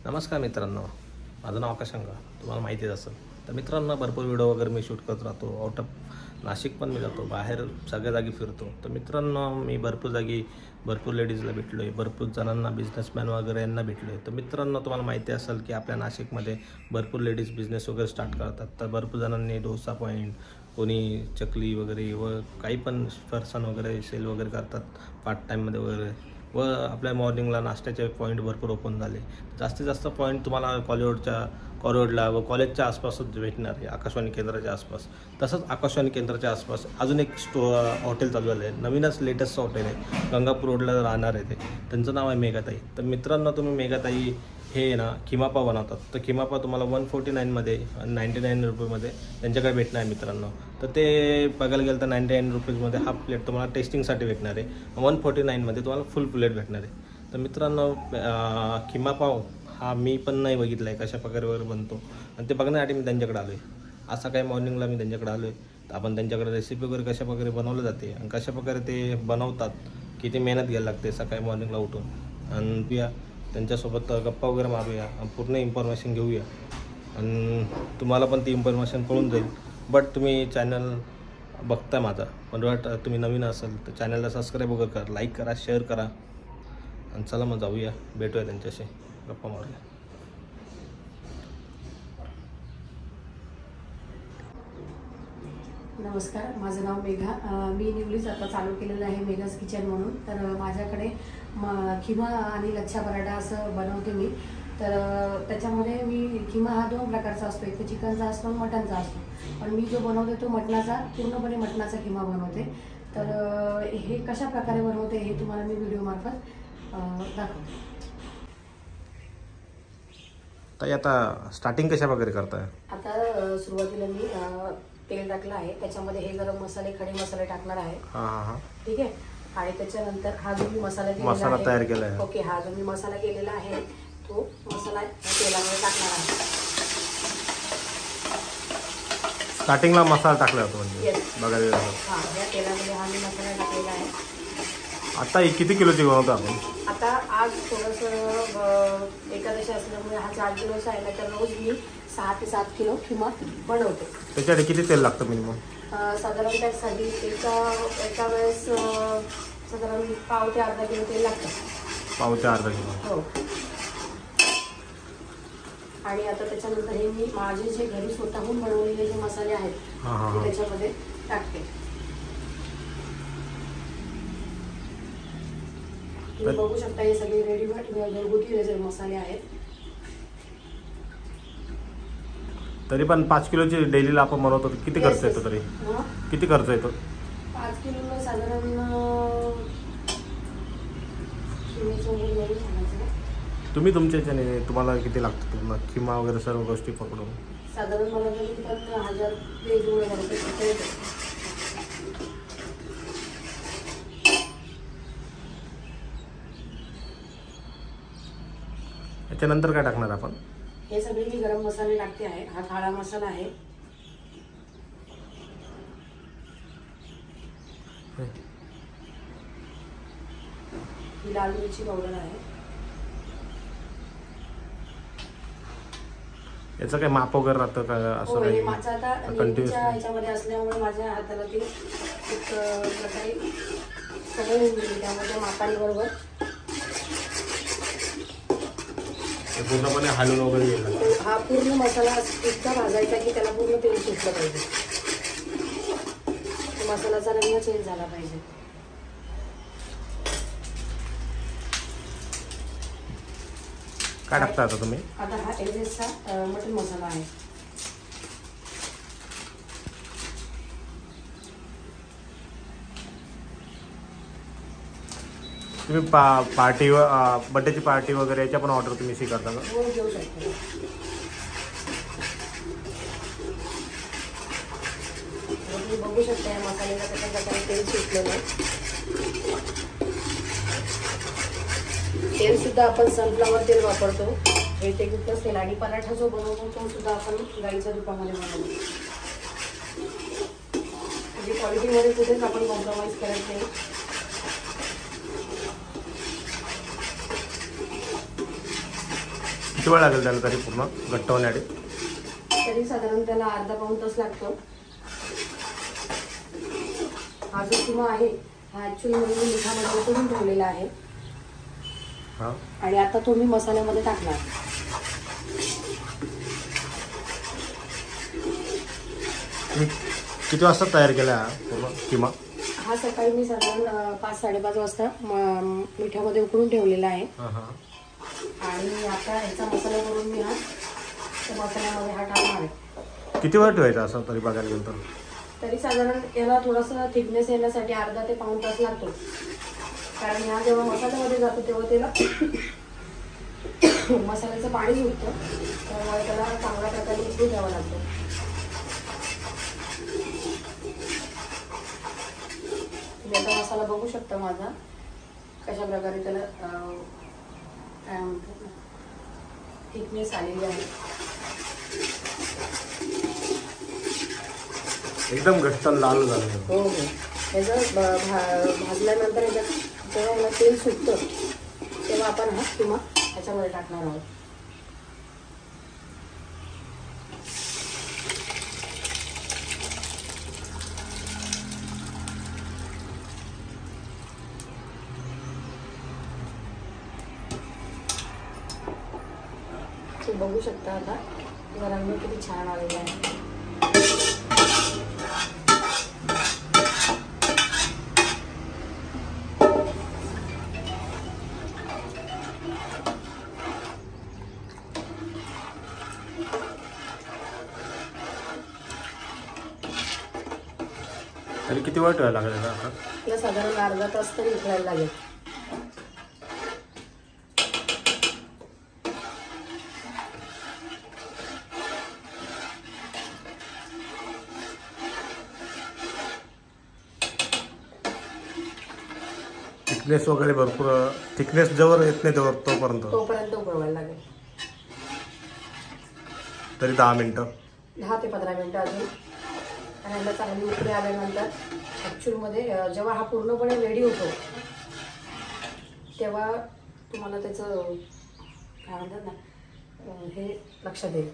नमस्कार मित्रांनो, माझं नाव आकाश अंगा, तुम्हाला माहितीच असेल. तर मित्रांनो, भरपूर व्हिडिओ वगैरे मी शूट करत राहतो. आउट ऑफ नाशिक पण मी जातो, बाहेर सगळ्या जागी फिरतो. तर मित्रांनो, मी भरपूर जागी भरपूर लेडीजला भेटलो आहे, भरपूर जणांना बिझनेसमॅन वगैरे यांना भेटलो आहे. तर मित्रांनो, तुम्हाला माहिती असेल की आपल्या नाशिकमध्ये भरपूर लेडीज बिझनेस वगैरे स्टार्ट करतात. तर भरपूर जणांनी डोसा पॉईंट, कोणी चकली वगैरे व काही पण फरसाण वगैरे सेल वगैरे करतात पार्ट टाईममध्ये वगैरे. व आपल्या मॉर्निंगला नाश्त्याचे पॉईंट भरपूर ओपन झाले. जास्तीत जास्त पॉईंट तुम्हाला कॉरिडोरला व कॉलेजच्या आसपासच भेटणार आहे, आकाशवाणी केंद्राच्या आसपास. तसंच आकाशवाणी केंद्राच्या आसपास अजून एक हॉटेल चालू झालं आहे, नवीनच लेटेस्ट हॉटेल आहे, गंगापूर रोडला राहणार आहे ते. त्यांचं नाव आहे मेघाताई. तर मित्रांनो, तुम्ही मेघाताई हे ना खिमापा बनवतात. तर खिमापा तुम्हाला 149मध्ये 99 रुपयेमध्ये त्यांच्याकडे भेटणार आहे मित्रांनो. तर ते बघायला गेलं तर 99 रुपीजमध्ये हाफ प्लेट तुम्हाला टेस्टिंगसाठी भेटणार आहे. 149मध्ये तुम्हाला फुल प्लेट भेटणार आहे. तर मित्रांनो, खिमापाव हा मी पण नाही बघितला आहे कशा प्रकारे वगैरे बनतो, आणि ते बघण्यासाठी मी त्यांच्याकडे आलो आहे. आज सकाळी मॉर्निंगला मी त्यांच्याकडे आलो आहे. तर आपण त्यांच्याकडे रेसिपी वगैरे कशा प्रकारे बनवलं जाते आणि कशा प्रकारे ते बनवतात, किती मेहनत घ्यायला लागते सकाळी मॉर्निंगला उठून, आणि बिया त्यांच्यासोबत गप्पा वगैरे मारूया, पूर्ण इन्फॉर्मेशन घेऊया, आणि तुम्हाला पण ती इन्फॉर्मेशन कळून जाईल. बट तुम्ही चॅनल बघता माझा, पण तुम्ही नवीन असाल तर चॅनलला सबस्क्राईब वगैरे करा, लाईक करा, शेअर करा. आणि चला मग जाऊया, भेटूया त्यांच्याशी, गप्पा मारूया. नमस्कार, माझं नाव मेघा. मी न्यूलीच आता चालू केलेलं आहे मेघाज किचन म्हणून. तर माझ्याकडे खिमा आणि लच्छा पराठा असं बनवते मी. तर त्याच्यामध्ये मी खिमा हा 2 प्रकारचा असतो, एक तर चिकनचा असतो आणि मटनचा असतो. पण मी जो बनवते तो मटणाचा, पूर्णपणे मटणाचा खिमा बनवते. तर हे कशा प्रकारे बनवते हे तुम्हाला मी व्हिडिओमार्फत दाखवते. ताई, आता स्टार्टिंग कशा प्रकारे करताय? आता सुरुवातीला मी तेल टाकलं आहे, त्याच्यामध्ये हे गरम मसाले, खडे मसाले टाकणार आहे. ठीक आहे. आणि त्याच्यानंतर हा जो मी मसाला तयार केला आहे, ओके, हा जो मी मसाला केलेला आहे तो मसाला तेलामध्ये टाकणार आहे. स्टार्टिंगला मसाला टाकला होता म्हणजे बघायला. हा, या तेलामध्ये हा मी मसाला टाकलेला आहे. आता किती किलोची बनवतो आपण? आता आज थोडंसं एकादशी असल्यामुळे हा 4 किलोचा आहे, तर रोज मी 6 ते 7 किलो खिमा बनवते. त्याच्यासाठी किती तेल लागतं मिनिमम? साधारण त्यासाठी एका वेळेस साधारण पाव ते अर्धा किलो तेल लागतं. पाव ते अर्धा किलो, हो. आणि आता त्याच्यानंतर हे मी माझे जे घरी स्वतःहून बनवलेले जे मसाले आहेत ते त्याच्यामध्ये टाकते. तुम्ही बघू शकता, हे सगळे रेडीमेड घरगुती मसाले आहेत. तरी पण 5 किलोची डेलीला आपण बनवतो, किती खर्च येतो? तरी किती खर्च येतो? 5 किलोला साधारण तुम्ही तुमच्या ह्याच्याने तुम्हाला किती लागतं तुम्हाला खिमा वगैरे सर्व गोष्टी पकडून? साधारण मला तरी पण 1000 ते 2000 रुपये खर्च येतो. त्याच्यानंतर काय टाकणार आपण? हे सगळे मी गरम मसाले टाकते आहे. हा काळा मसाला आहे, ही लाल मिरची पावडर आहे. याचं काय माप वगैरे राहतं का? असं हे माझं आता नेहमीच्या ह्याच्यामध्ये असल्यामुळे माझ्या हाताला ती एक प्रकारे सवय होऊन गेली, त्यामध्ये मापाने बरोबर पूर्णपणे हलवून वगैरे गेला. हा पूर्ण मसाला इतका भाजायचा की त्याला पूर्ण तेल सुटलं पाहिजे, मसाल्याचा रंग चेंज झाला पाहिजे. काय टाकता आता तुम्ही? आता हा एव्हरेस्टचा मटन मसाला आहे. तुम्ही पार्टी बर्थडेची पार्टी वगैरे याच्या पण ऑर्डर तुम्ही स्वीकारता का? हो, घेऊ शकतो. तुम्ही बघू शकता या मसाल्याला कशा प्रकारे तेल सुटलेलं आहे. तेल सुद्धा आपण सनफ्लॉवर तेल वापरतो, हे ते कुठलंच तेल. आणि पराठा जो बनवतो तो सुद्धा आपण गाईच्या तुपामध्ये बनवतो. म्हणजे क्वालिटीमध्ये कुठेच आपण कॉम्प्रोमाइज करत नाही. किती वेळ लागेल त्याला तरी पूर्ण घट्ट होण्यासाठी? तरी साधारण त्याला अर्धा पाऊण तास लागतो. हा जो किमा आहे हा ऍक्च्युली मी मिठामध्ये उकळून ठेवलेला आहे हां. आणि आता तो मी मसाल्यामध्ये टाकणार. तुम्ही किती वाजता तयार केला हा पूर्ण किमा? हा सकाळी मी साधारण 5-5:30 वाजता मिठामध्ये उकळून ठेवलेला आहे. हां हां. आणि आता ह्याचा मसाला करून मी त्या मसाल्यामध्ये हा टाकणार आहे. किती वेळ ठेवायचा असं तरी बघायला गेलं तर? तरी साधारण याला थोडासा थिकनेस येण्यासाठी अर्धा ते पाऊण तास लागतो. कारण ह्या जेव्हा मसाल्यामध्ये जातो तेव्हा त्याला मसाल्याचं पाणी सुटतं, त्यामुळे त्याला चांगल्या प्रकारे उकळून द्यावं लागतं. तुम्ही आता मसाला बघू शकता माझा कशा प्रकारे त्याला काय म्हणतात ना थिकनेस आलेली आहे. एकदम घट्ट लाल झालं. हो हो. ह्याचं भाजल्यानंतर ह्याच्यात जेव्हा याला तेल सुटतं तेव्हा आपण हा किमा ह्याच्यामध्ये टाकणार आहोत. तुम्ही बघू शकता आता रंग किती छान आलेला आहे. तरी किती वेळ ठेवायला लागेल आता? त्याला साधारण अर्धा तास तरी उकळायला लागेल. थिकनेस वगैरे भरपूर, थिकनेस जवळ येत नाही तोपर्यंत उकळवायला लागेल. तरी 10 मिनिटं, 10 ते 15 मिनिटं अजून. आणि याला चांगली उकळी आल्यानंतर ॲक्च्युअलमध्ये जेव्हा हा पूर्णपणे रेडी होतो तेव्हा तुम्हाला त्याचं काय म्हणतात ना हे लक्षात येईल.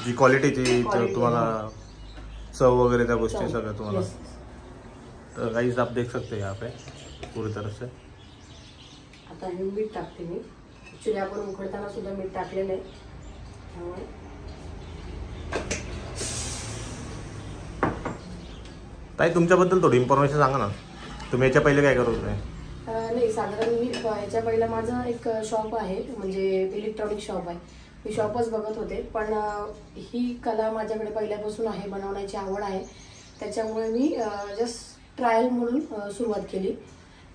जी क्वालिटीची तुम्हाला चव वगैरे त्या गोष्टी सगळं तुम्हाला. तो गाइस आप देख सकते हैं यहाँ पे पूरी तरह से. आता हे मीठ टाकते मी. ॲक्च्युली आपण उकडताना सुद्धा मीठ टाकलेलं आहे त्यामुळे. ताई तुमच्याबद्दल थोडी इन्फॉर्मेशन सांगा ना. तुम्ही याच्या पहिले काय करत होते? नाही साधारण मी याच्या पहिलं माझं एक शॉप आहे, म्हणजे इलेक्ट्रॉनिक शॉप आहे. मी शॉपच बघत होते, पण ही कला माझ्याकडे पहिल्यापासून आहे, बनवण्याची आवड आहे. त्याच्यामुळे मी जस्ट ट्रायल म्हणून सुरुवात केली.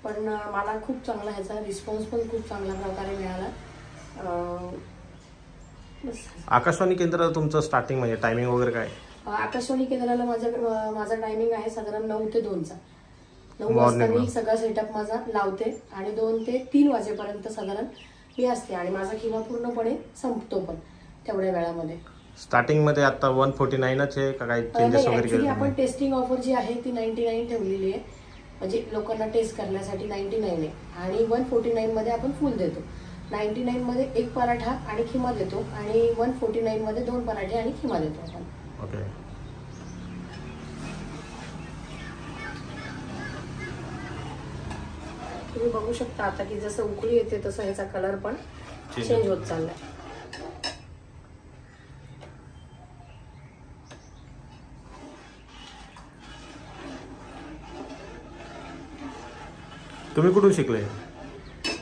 पण मला खूप चांगला ह्याचा रिस्पॉन्स पण खूप चांगल्या प्रकारे मिळाला. आकाशवाणी केंद्र तुमचं स्टार्टिंग म्हणजे टायमिंग वगैरे काय? आकाशवाणी केंद्राला माझा टायमिंग आहे साधारण 9 ते 2चा. 9 वाजता मी सगळा सेटअप माझा लावते आणि 2 ते 3 वाजेपर्यंत साधारण मी असते आणि माझा किमा पूर्णपणे संपतो पण तेवढ्या वेळामध्ये. स्टार्टिंग मध्ये आता 149च आहे का काही चेंजेस वगैरे केले? आपण टेस्टिंग ऑफर जी आहे ती 99 ठेवलेली आहे, म्हणजे लोकांना टेस्ट करण्यासाठी 99 आहे. आणि 149 मध्ये आपण फुल देतो. 99 मध्ये एक पराठा आणि खिमा देतो आणि 149 मध्ये 2 पराठे आणि खिमा देतो आपण. ओके. तुम्ही बघू शकता आता की जसं उकळी येते तसं ह्याचा कलर पण चेंज होत चाललाय. तुम्ही कुठून शिकले?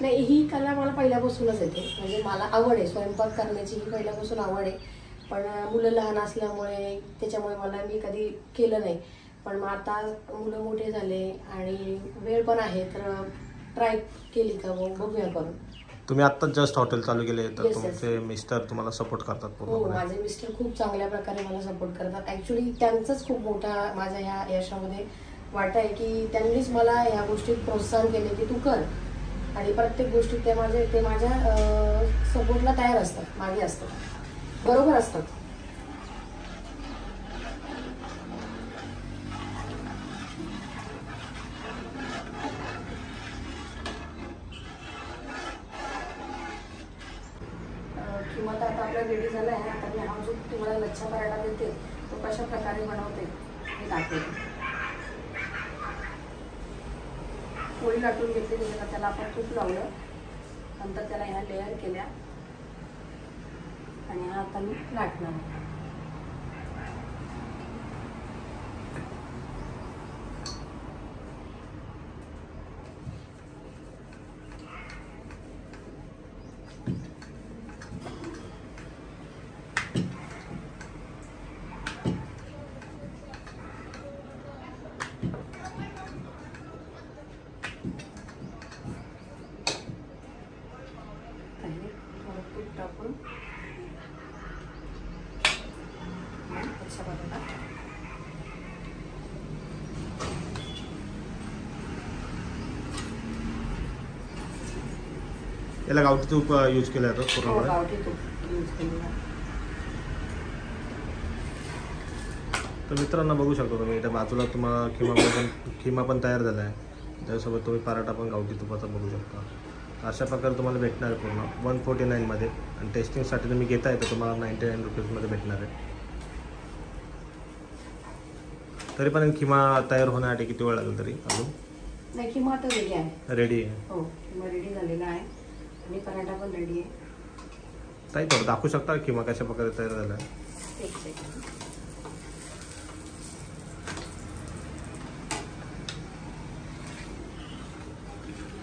नाही, ही कला मला पहिल्यापासूनच येते, म्हणजे मला आवड आहे स्वयंपाक करण्याची, ही पहिल्यापासून आवड आहे. पण मुलं लहान असल्यामुळे त्याच्यामुळे मी कधी केलं नाही. पण मग आता मुलं मोठे झाले आणि वेळ पण आहे तर ट्राय केली का बघूया करून. तुम्ही आता जस्ट हॉटेल चालू केले तर तुमचे मिस्टर तुम्हाला सपोर्ट करतात पूर्ण? हो, माझे मिस्टर खूप चांगल्या प्रकारे मला सपोर्ट करतात. ऍक्च्युली त्यांचंच खूप मोठा माझ्या ह्या यशामध्ये वाटा आहे की त्यांनीच मला या गोष्टीत प्रोत्साहन केले की तू कर. आणि प्रत्येक गोष्टीत ते माझ्या सपोर्टला तयार असतात, मागे असतात, बरोबर असतात. किंवा तर आता आपला रेडी झाला आहे. आता मी हा जो तुम्हाला लच्छा पराठा देते तो कशा प्रकारे बनवते हे दाखवते. पोळी लाटून घेतली त्याला आपण तूप लावलं, नंतर त्याला ह्या लेअर केल्या आणि हा आता मी लाटणार. तूप टाकून अच्छा बघा. याला गावठी तूप यूज केलं जातं पूर्णपणे. गावठी तूप यूज केलेलं. तर मित्रांनो बघू शकतो तुम्ही इथे बाजूला तुम्हाला खिमा पण तयार झाला आहे. त्याच्यासोबत तुम्ही पराठा पण गावठी तुपाचा बघू शकता. अशा प्रकारे तुम्हाला भेटणार आहे पूर्ण 149मध्ये. आणि टेस्टिंगसाठी तुम्ही घेताय तर तुम्हाला 99 रुपीजमध्ये भेटणार आहे. तरी पण खिमा तयार होण्यासाठी किती वेळ लागेल तरी अजून? नाही, किंवा आता रेडी आहे. रेडी आहे. हो, किंवा रेडी झालेला आहे आणि पराठा पण रेडी आहे. ताई थोडं दाखवू शकता खिमा कशा प्रकारे तयार झाला आहे? एक सेकंड.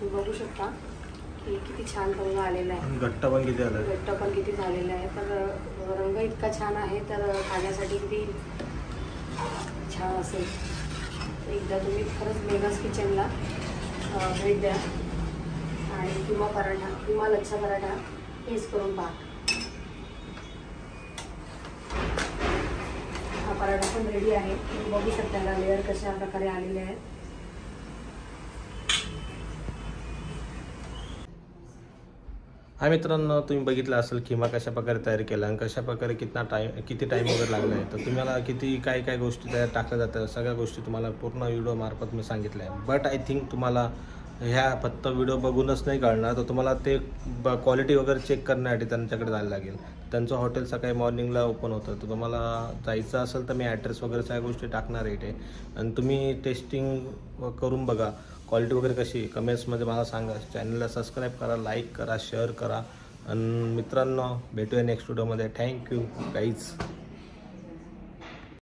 तुम्ही बघू शकता की किती छान रंग आलेला आहे. घट्ट पण किती आलं आहे? घट्ट पण किती झालेला आहे. तर रंग इतका छान आहे तर खाण्यासाठी किती छान असेल. एकदा तुम्ही खरंच मेघाज किचनला भेट द्या आणि किंवा पराठा किंवा लच्छा पराठा टेस्ट करून पहा. हा पराठा पण रेडी आहे. तुम्ही बघू शकता याला लेअर कशा प्रकारे आलेले आहेत. हा मित्रांनो, तुम्ही बघितलं असेल खिमा कशा प्रकारे तयार केला आणि कशा प्रकारे किती टाईम वगैरे लागला आहे. तर तुम्हाला किती काय गोष्टी तयार टाकल्या जातात सगळ्या गोष्टी तुम्हाला पूर्ण व्हिडिओ मार्फत मी सांगितल्या आहे. बट आय थिंक तुम्हाला ह्या फक्त व्हिडिओ बघूनच नाही कळणार. तर तुम्हाला ते क्वालिटी वगैरे चेक करण्यासाठी त्यांच्याकडे जायला लागेल. त्यांचं हॉटेल सकाळी मॉर्निंगला ओपन होतं. तर तुम्हाला जायचं असेल तर मी ॲड्रेस वगैरे सगळ्या गोष्टी टाकणार आहे इथे. आणि तुम्ही टेस्टिंग करून बघा क्वालिटी वगैरे कशी. कमेंट्समध्ये मला सांगा. चॅनलला सबस्क्राईब करा, लाईक करा, शेअर करा. आणि मित्रांनो भेटूया नेक्स्ट व्हिडिओमध्ये. Thank you guys.